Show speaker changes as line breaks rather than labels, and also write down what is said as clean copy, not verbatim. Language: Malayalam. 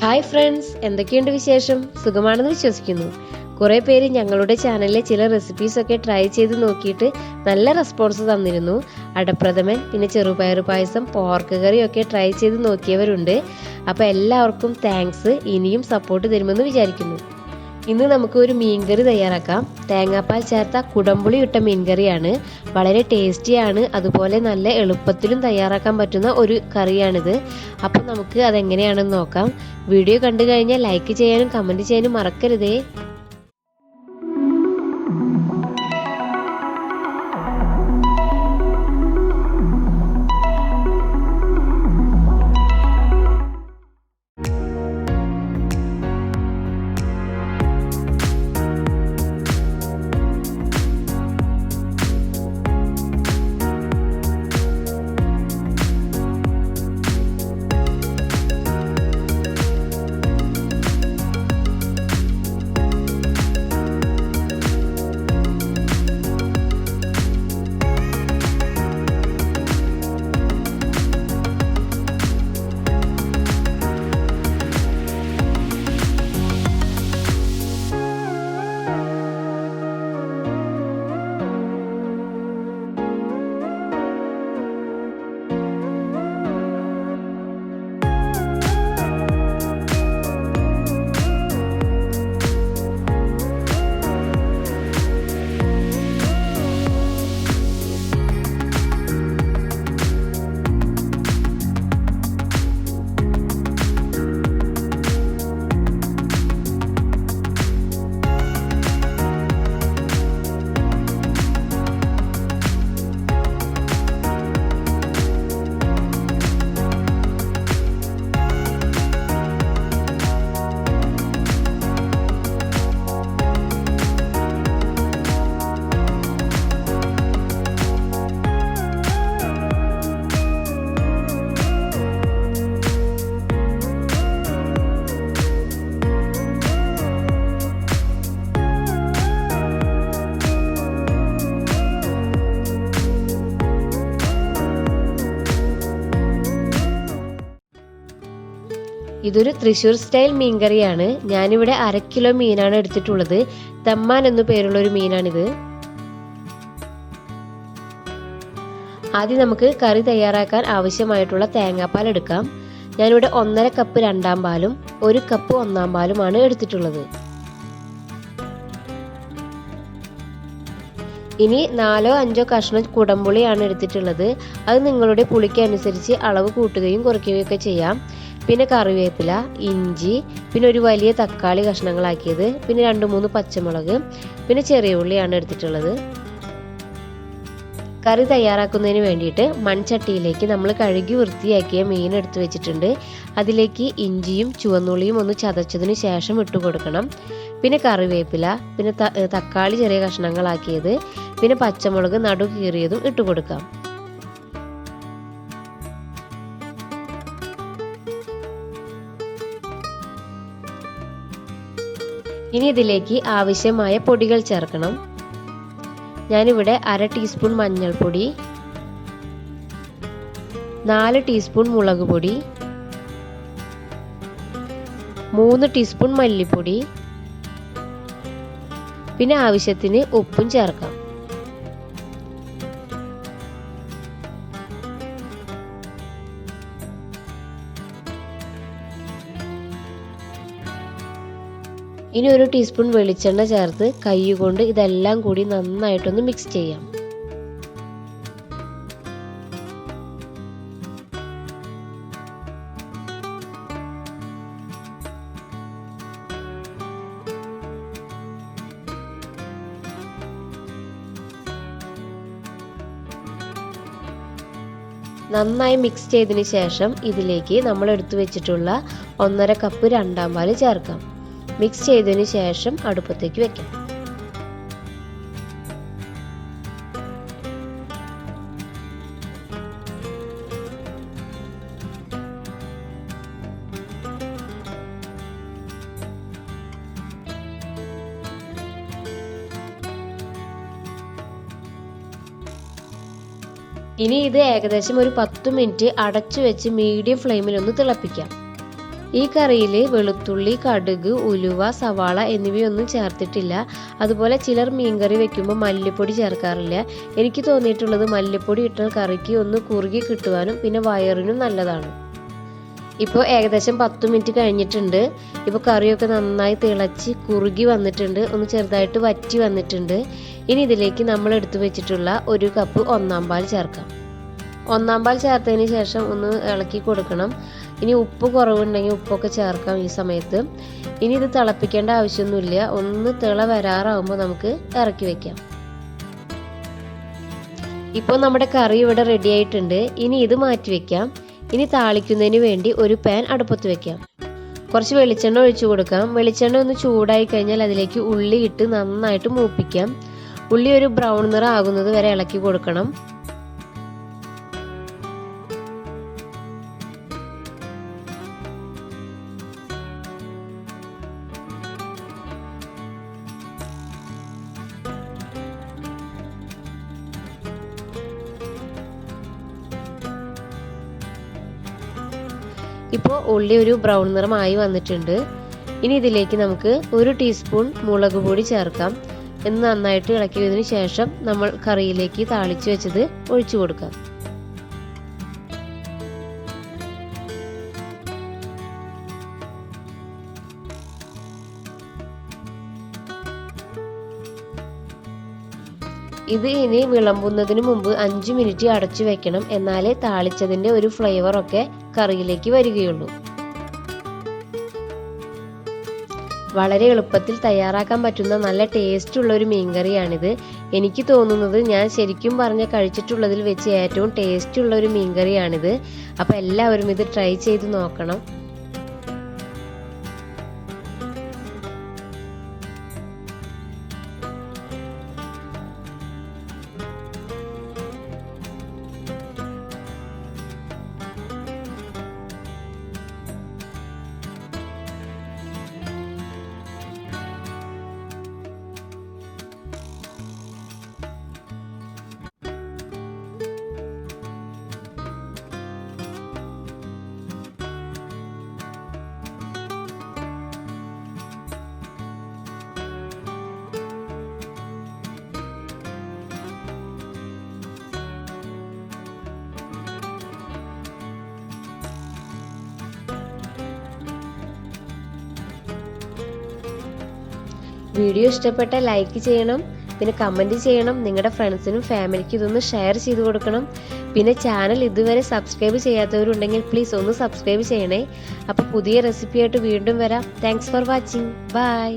ഹായ് ഫ്രണ്ട്സ്, എന്തൊക്കെയുണ്ട് വിശേഷം? സുഖമാണെന്ന് വിശ്വസിക്കുന്നു. കുറേ പേര് ഞങ്ങളുടെ ചാനലിലെ ചില റെസിപ്പീസൊക്കെ ട്രൈ ചെയ്ത് നോക്കിയിട്ട് നല്ല റെസ്പോൺസ് തന്നിരുന്നു. അടപ്രഥമൻ, പിന്നെ ചെറുപയർ പായസം, പോർക്ക് കറിയൊക്കെ ട്രൈ ചെയ്ത് നോക്കിയവരുണ്ട്. അപ്പോൾ എല്ലാവർക്കും താങ്ക്സ്. ഇനിയും സപ്പോർട്ട് തരുമെന്ന് വിചാരിക്കുന്നു. ഇന്ന് നമുക്ക് ഒരു മീൻകറി തയ്യാറാക്കാം. തേങ്ങാപ്പാൽ ചേർത്ത കുടംപുളി ഇട്ട മീൻകറിയാണ്. വളരെ ടേസ്റ്റിയാണ്, അതുപോലെ നല്ല എളുപ്പത്തിലും തയ്യാറാക്കാൻ പറ്റുന്ന ഒരു കറിയാണിത്. അപ്പം നമുക്ക് അതെങ്ങനെയാണെന്ന് നോക്കാം. വീഡിയോ കണ്ടു കഴിഞ്ഞാൽ ലൈക്ക് ചെയ്യാനും കമൻറ്റ് ചെയ്യാനും മറക്കരുതേ. ഇതൊരു തൃശ്ശൂർ സ്റ്റൈൽ മീൻകറിയാണ്. ഞാനിവിടെ 1/2 കിലോ മീനാണ് എടുത്തിട്ടുള്ളത്. തമ്മാൻ എന്നു പേരുള്ള ഒരു മീനാണിത്. ആദ്യം നമുക്ക് കറി തയ്യാറാക്കാൻ ആവശ്യമായിട്ടുള്ള തേങ്ങാപ്പാൽ എടുക്കാം. ഞാനിവിടെ 1.5 കപ്പ് രണ്ടാം പാലും 1 കപ്പ് ഒന്നാം പാലുമാണ് എടുത്തിട്ടുള്ളത്. ഇനി 4-5 കഷ്ണം കുടംപുളിയാണ് എടുത്തിട്ടുള്ളത്. അത് നിങ്ങളുടെ പുളിക്ക് അനുസരിച്ച് അളവ് കൂട്ടുകയും കുറയ്ക്കുകയും ഒക്കെ ചെയ്യാം. പിന്നെ കറിവേപ്പില, ഇഞ്ചി, പിന്നെ ഒരു വലിയ തക്കാളി കഷ്ണങ്ങളാക്കിയത്, പിന്നെ 2-3 പച്ചമുളക്, പിന്നെ ചെറിയ ഉള്ളിയാണ് എടുത്തിട്ടുള്ളത്. കറി തയ്യാറാക്കുന്നതിന് വേണ്ടിയിട്ട് മൺചട്ടിയിലേക്ക് നമ്മൾ കഴുകി വൃത്തിയാക്കിയ മീൻ എടുത്ത് വെച്ചിട്ടുണ്ട്. അതിലേക്ക് ഇഞ്ചിയും ചുവന്നുള്ളിയും ഒന്ന് ചതച്ചതിന് ശേഷം ഇട്ട് കൊടുക്കണം. പിന്നെ കറിവേപ്പില, പിന്നെ തക്കാളി ചെറിയ കഷ്ണങ്ങളാക്കിയത്, പിന്നെ പച്ചമുളക് നടു കീറിയതും ഇട്ട് കൊടുക്കാം. ഇനി ഇതിലേക്ക് ആവശ്യമായ പൊടികൾ ചേർക്കണം. ഞാനിവിടെ 1/2 ടീസ്പൂൺ മഞ്ഞൾപ്പൊടി, 4 ടീസ്പൂൺ മുളക് പൊടി, 3 ടീസ്പൂൺ മല്ലിപ്പൊടി, പിന്നെ ആവശ്യത്തിന് ഉപ്പും ചേർക്കാം. ഇനി 1 ടീസ്പൂൺ വെളിച്ചെണ്ണ ചേർത്ത് കൈകൊണ്ട് ഇതെല്ലാം കൂടി നന്നായിട്ടൊന്ന് മിക്സ് ചെയ്യാം. നന്നായി മിക്സ് ചെയ്തതിന് ശേഷം ഇതിലേക്ക് നമ്മൾ എടുത്തു വെച്ചിട്ടുള്ള 1.5 കപ്പ് രണ്ടാം പാല് ചേർക്കാം. മിക്സ് ചെയ്തതിന് ശേഷം അടുപ്പത്തേക്ക് വെക്കാം. ഇനി ഇത് ഏകദേശം ഒരു 10 മിനിറ്റ് അടച്ചു വെച്ച് മീഡിയം ഫ്ലെയിമിൽ ഒന്ന് തിളപ്പിക്കാം. ഈ കറിയിൽ വെളുത്തുള്ളി, കടുക്, ഉലുവ, സവാള എന്നിവയൊന്നും ചേർത്തിട്ടില്ല. അതുപോലെ ചിലർ മീൻകറി വെക്കുമ്പോൾ മല്ലിപ്പൊടി ചേർക്കാറില്ല. എനിക്ക് തോന്നിയിട്ടുള്ളത് മല്ലിപ്പൊടി ഇട്ടാൽ കറിക്ക് ഒന്ന് കുറുകി കിട്ടുവാനും പിന്നെ വയറിനും നല്ലതാണ്. ഇപ്പോൾ ഏകദേശം 10 മിനിറ്റ് കഴിഞ്ഞിട്ടുണ്ട്. ഇപ്പോൾ കറിയൊക്കെ നന്നായി തിളച്ച് കുറുകി വന്നിട്ടുണ്ട്, ഒന്ന് ചെറുതായിട്ട് വറ്റി വന്നിട്ടുണ്ട്. ഇനി ഇതിലേക്ക് നമ്മൾ എടുത്തു വെച്ചിട്ടുള്ള 1 കപ്പ് ഒന്നാം പാൽ ചേർക്കാം. ഒന്നാം പാൽ ചേർത്തതിന് ശേഷം ഒന്ന് ഇളക്കി കൊടുക്കണം. ഇനി ഉപ്പ് കുറവുണ്ടെങ്കിൽ ഉപ്പൊക്കെ ചേർക്കാം ഈ സമയത്ത്. ഇനി ഇത് തിളപ്പിക്കേണ്ട ആവശ്യമൊന്നുമില്ല. ഒന്ന് തിള വരാറാകുമ്പോൾ നമുക്ക് ഇറക്കി വെക്കാം. ഇപ്പോൾ നമ്മുടെ കറി ഇവിടെ റെഡി ആയിട്ടുണ്ട്. ഇനി ഇത് മാറ്റി വെക്കാം. ഇനി താളിക്കുന്നതിന് വേണ്ടി ഒരു പാൻ അടുപ്പത്ത് വെക്കാം. കുറച്ച് വെളിച്ചെണ്ണ ഒഴിച്ചു കൊടുക്കാം. വെളിച്ചെണ്ണ ഒന്ന് ചൂടായി കഴിഞ്ഞാൽ അതിലേക്ക് ഉള്ളി ഇട്ട് നന്നായിട്ട് മൂപ്പിക്കാം. ഉള്ളി ഒരു ബ്രൗൺ നിറം ആകുന്നത് വരെ ഇളക്കി കൊടുക്കണം. ഇപ്പോൾ ഉള്ളി ഒരു ബ്രൗൺ നിറമായി വന്നിട്ടുണ്ട്. ഇനി ഇതിലേക്ക് നമുക്ക് 1 ടീസ്പൂൺ മുളക് പൊടി ചേർക്കാം. എന്ന് നന്നായിട്ട് ഇളക്കിയതിനു ശേഷം നമ്മൾ കറിയിലേക്ക് താളിച്ചു വെച്ചത് ഒഴിച്ചു കൊടുക്കാം. ഇത് ഇനി വിളമ്പുന്നതിന് മുമ്പ് 5 മിനിറ്റ് അടച്ചു വെക്കണം. എന്നാലേ താളിച്ചതിൻ്റെ ഒരു ഫ്ലേവർ ഒക്കെ കറിയിലേക്ക് വരികയുള്ളൂ. വളരെ എളുപ്പത്തിൽ തയ്യാറാക്കാൻ പറ്റുന്ന നല്ല ടേസ്റ്റുള്ള ഒരു മീൻകറിയാണിത്. എനിക്ക് തോന്നുന്നത് ഞാൻ ശരിക്കും പറഞ്ഞ കഴിച്ചിട്ടുള്ളതിൽ വെച്ച് ഏറ്റവും ടേസ്റ്റുള്ള ഒരു മീൻകറിയാണിത്. അപ്പോൾ എല്ലാവരും ഇത് ട്രൈ ചെയ്ത് നോക്കണം. വീഡിയോ ഇഷ്ടപ്പെട്ട ലൈക്ക് ചെയ്യണം, പിന്നെ കമൻറ്റ് ചെയ്യണം. നിങ്ങളുടെ ഫ്രണ്ട്സിനും ഫാമിലിക്കും ഇതൊന്ന് ഷെയർ ചെയ്ത് കൊടുക്കണം. പിന്നെ ചാനൽ ഇതുവരെ സബ്സ്ക്രൈബ് ചെയ്യാത്തവരുണ്ടെങ്കിൽ പ്ലീസ് ഒന്ന് സബ്സ്ക്രൈബ് ചെയ്യണേ. അപ്പോൾ പുതിയ റെസിപ്പിയായിട്ട് വീണ്ടും വരാം. Thanks for watching. ബൈ.